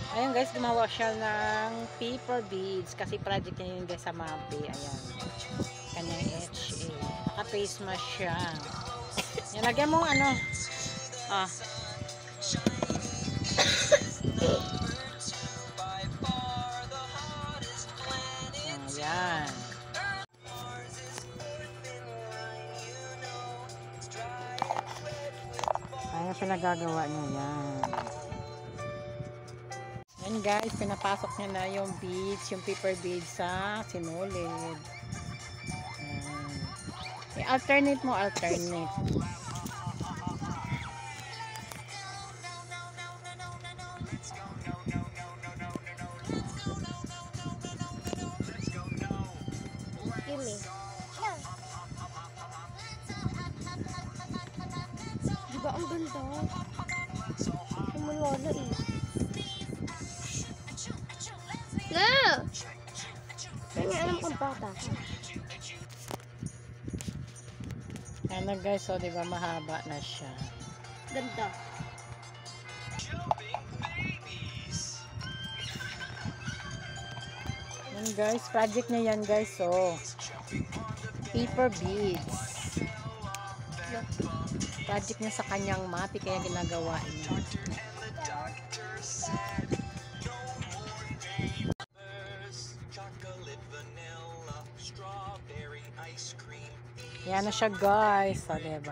Ayun guys, gumawa siya ng paper beads kasi project niya yun guys sa Mabe. Ayan. Kanyang HA. Naka-face mask siya. Yan, lagyan mo ano. Ah. Ayan. Ayan pinagagawa niya yan. Yan guys, pinapasok niya na yung beads, yung paper beads sa sinulid. I-alternate mo, alternate. Gimme. Diba ang ganda? Kumulwala eh. La! Kaya alam kong bata. Ano guys, so diba mahaba na siya. Ganda. Yan guys, project niya yan guys, so paper beads. Project niya sa kanyang mapi, kaya ginagawa niya. Yan na siya guys, so diba?